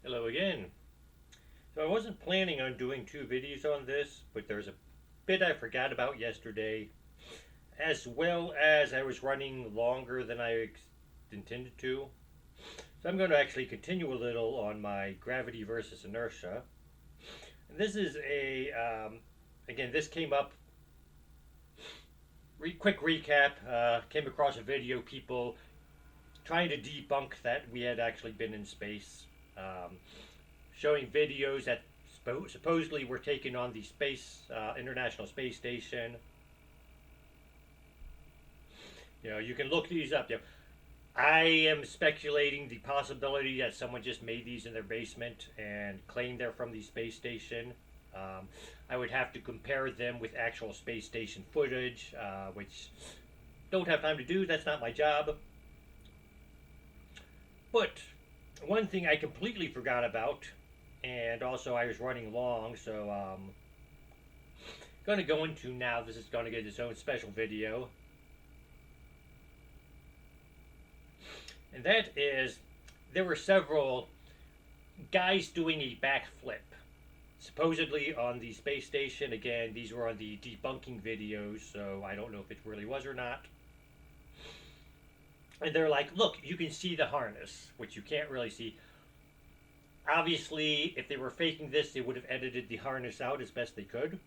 Hello again. So I wasn't planning on doing two videos on this, but there's a bit I forgot about yesterday, as well as I was running longer than I intended to. So I'm going to actually continue a little on my gravity versus inertia. And this is again, this came up, quick recap, came across a video, people trying to debunk that we had actually been in space. Showing videos that supposedly were taken on the International Space Station. You can look these up. I am speculating the possibility that someone just made these in their basement and claimed they're from the space station. I would have to compare them with actual space station footage, which don't have time to do. That's not my job. But one thing I completely forgot about, and also I was running long, so going to go into now. This is going to get its own special video, and that is there were several guys doing a backflip, supposedly on the space station. Again, these were on the debunking videos, so I don't know if it really was or not. And they're like, look, you can see the harness, which you can't really see. Obviously, if they were faking this, they would have edited the harness out as best they could.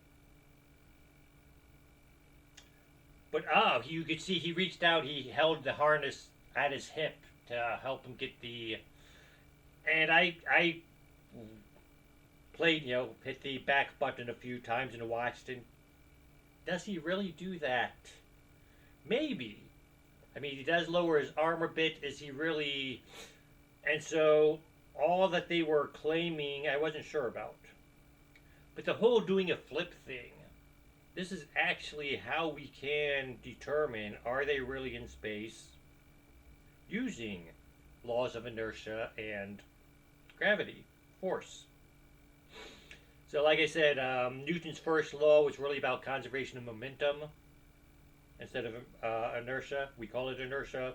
But you could see he reached out, he held the harness at his hip to help him get the. And I played, hit the back button a few times and watched. And does he really do that? Maybe. I mean, he does lower his arm a bit. Is he really? And so all that they were claiming, I wasn't sure about. But the whole doing a flip thing, this is actually how we can determine, are they really in space using laws of inertia and gravity, force. So like I said, Newton's first law was really about conservation of momentum instead of inertia. We call it inertia.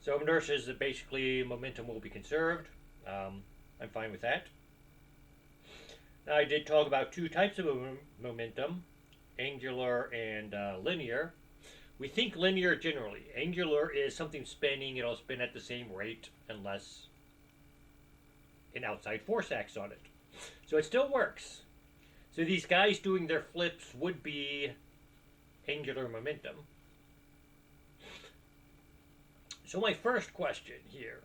So inertia is that basically momentum will be conserved. I'm fine with that. Now I did talk about two types of momentum, angular and linear. We think linear generally. Angular is something spinning, it'll spin at the same rate unless an outside force acts on it. So it still works. So these guys doing their flips would be angular momentum. So my first question here,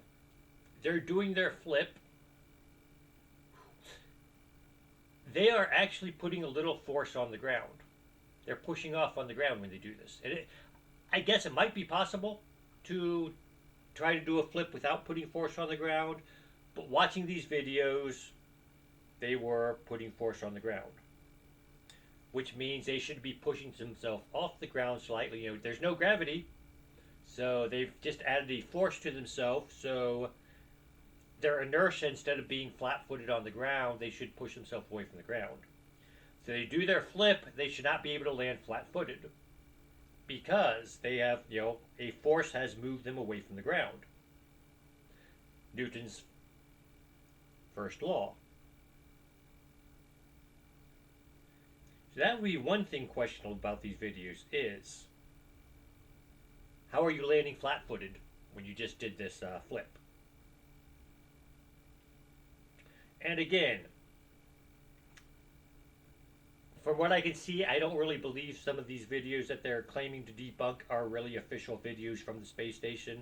they're doing their flip. They are actually putting a little force on the ground. They're pushing off on the ground when they do this. And I guess it might be possible to try to do a flip without putting force on the ground, but watching these videos, they were putting force on the ground, which means they should be pushing themselves off the ground slightly. There's no gravity, so they've just added a force to themselves. So their inertia, instead of being flat-footed on the ground, they should push themselves away from the ground. So they do their flip, they should not be able to land flat-footed because they have, a force has moved them away from the ground. Newton's first law. So that would be one thing questionable about these videos is, how are you landing flat-footed when you just did this flip? And again, from what I can see, I don't really believe some of these videos that they're claiming to debunk are really official videos from the space station.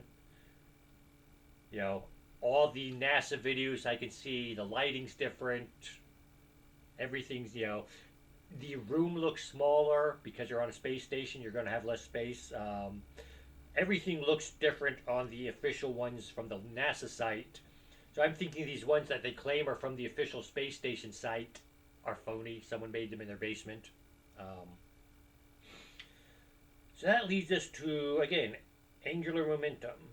All the NASA videos I can see, the lighting's different. Everything's, the room looks smaller because you're on a space station. You're going to have less space. Everything looks different on the official ones from the NASA site. So I'm thinking these ones that they claim are from the official space station site are phony. Someone made them in their basement. So that leads us to, again, angular momentum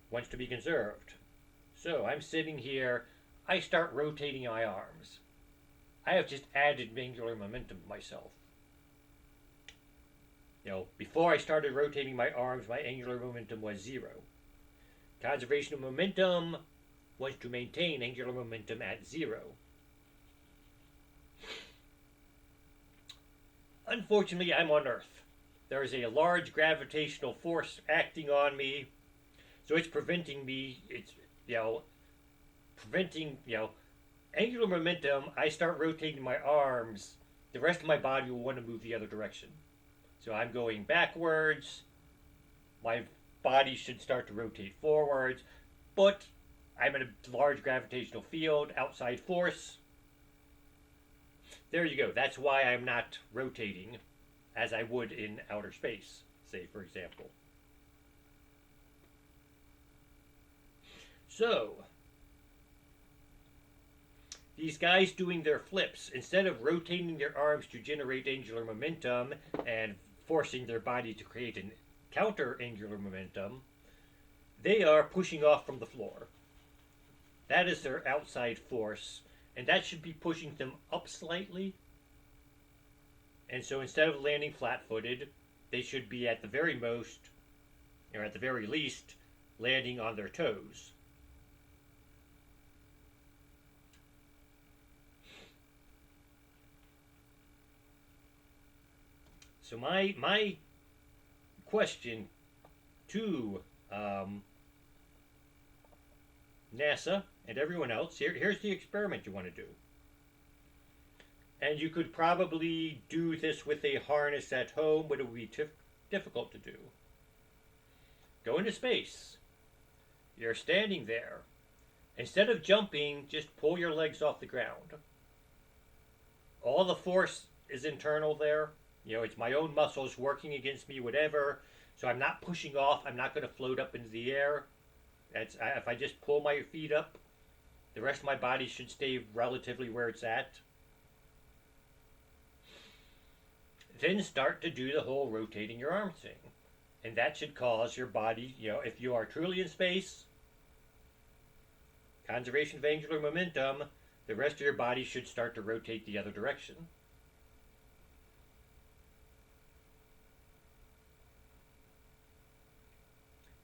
wants to be conserved. So I'm sitting here. I start rotating my arms. I have just added angular momentum myself. Before I started rotating my arms, my angular momentum was 0. Conservation of momentum, wants to maintain angular momentum at 0. Unfortunately, I'm on Earth. There is a large gravitational force acting on me, so it's preventing me. It's preventing angular momentum. I start rotating my arms. The rest of my body will want to move the other direction. So I'm going backwards. My body should start to rotate forwards, but I'm in a large gravitational field, outside force. There you go. That's why I'm not rotating as I would in outer space, say, for example. So, these guys doing their flips, instead of rotating their arms to generate angular momentum and forcing their body to create a counter angular momentum, they are pushing off from the floor. That is their outside force, and that should be pushing them up slightly. And so instead of landing flat-footed, they should be at the very most, or at the very least, landing on their toes. So my question to NASA and everyone else, here's the experiment you want to do. And you could probably do this with a harness at home, but it would be difficult to do. Go into space. You're standing there. Instead of jumping, just pull your legs off the ground. All the force is internal there. It's my own muscles working against me, whatever. So I'm not pushing off. I'm not going to float up into the air. If I just pull my feet up, the rest of my body should stay relatively where it's at. Then start to do the whole rotating your arms thing. And that should cause your body, if you are truly in space, conservation of angular momentum, the rest of your body should start to rotate the other direction.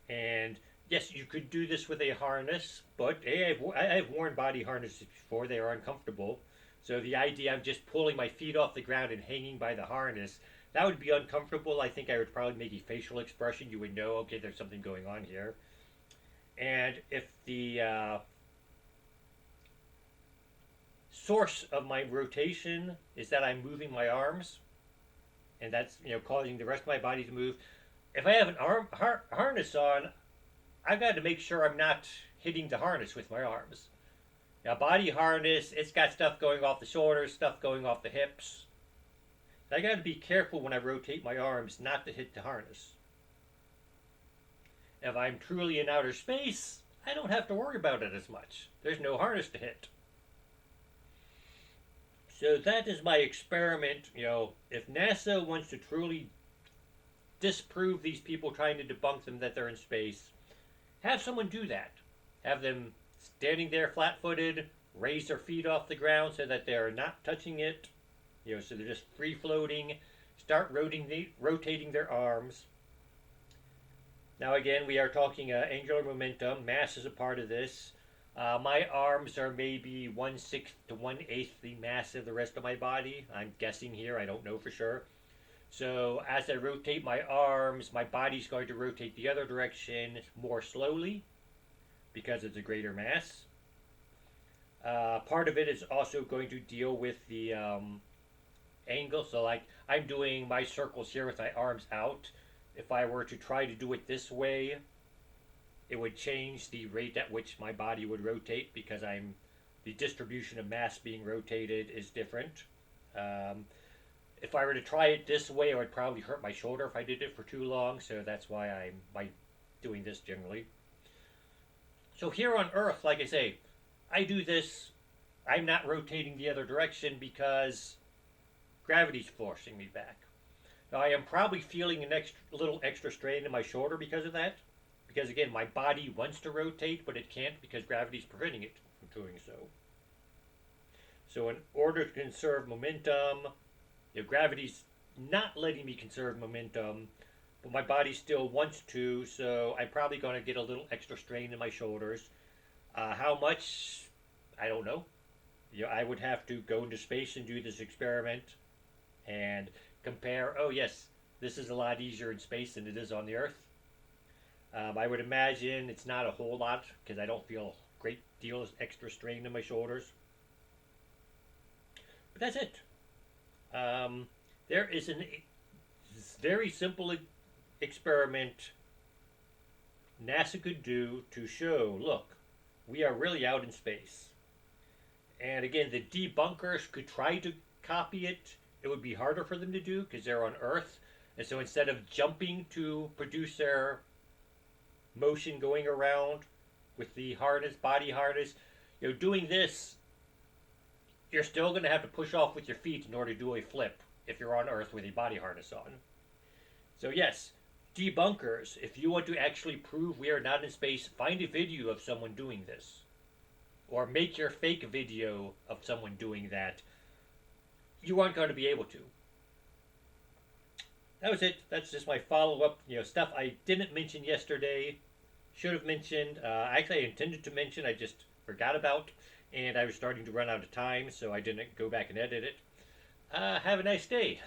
And yes, you could do this with a harness, but I've worn body harnesses before. They are uncomfortable. So the idea of just pulling my feet off the ground and hanging by the harness, that would be uncomfortable. I think I would probably make a facial expression. You would know, okay, there's something going on here. And if the source of my rotation is that I'm moving my arms, and that's causing the rest of my body to move, if I have an harness on, I've got to make sure I'm not hitting the harness with my arms. Now, body harness, it's got stuff going off the shoulders, stuff going off the hips. I got to be careful when I rotate my arms not to hit the harness. If I'm truly in outer space, I don't have to worry about it as much. There's no harness to hit. So that is my experiment. If NASA wants to truly disprove these people trying to debunk them that they're in space, have someone do that. Have them standing there flat-footed, raise their feet off the ground so that they're not touching it, so they're just free-floating, start rotating their arms. Now again, we are talking angular momentum. Mass is a part of this. My arms are maybe 1/6 to 1/8 the mass of the rest of my body. I'm guessing here, I don't know for sure. So as I rotate my arms, my body's going to rotate the other direction more slowly because it's a greater mass. Part of it is also going to deal with the angle. So like I'm doing my circles here with my arms out. If I were to try to do it this way, it would change the rate at which my body would rotate because the distribution of mass being rotated is different. If I were to try it this way, it would probably hurt my shoulder if I did it for too long, so that's why I'm doing this generally. So here on Earth, like I say, I do this. I'm not rotating the other direction because gravity's forcing me back. Now, I am probably feeling a little extra strain in my shoulder because of that. Because again, my body wants to rotate, but it can't because gravity's preventing it from doing so. So in order to conserve momentum, gravity's not letting me conserve momentum, but my body still wants to, so I'm probably going to get a little extra strain in my shoulders. How much? I don't know. I would have to go into space and do this experiment and compare. Oh yes, this is a lot easier in space than it is on the Earth. I would imagine it's not a whole lot because I don't feel a great deal of extra strain in my shoulders. But that's it. Um, there is a very simple experiment NASA could do to show, look, we are really out in space. And again, the debunkers could try to copy it. It would be harder for them to do because they're on Earth. And so instead of jumping to produce their motion going around with the harness, body harness, doing this, you're still going to have to push off with your feet in order to do a flip if you're on Earth with a body harness on. So yes, debunkers, if you want to actually prove we are not in space, find a video of someone doing this. Or make your fake video of someone doing that. You aren't going to be able to. That was it. That's just my follow-up, stuff I didn't mention yesterday. Should have mentioned. Actually, I intended to mention. I just forgot about. And I was starting to run out of time, so I didn't go back and edit it. Have a nice day.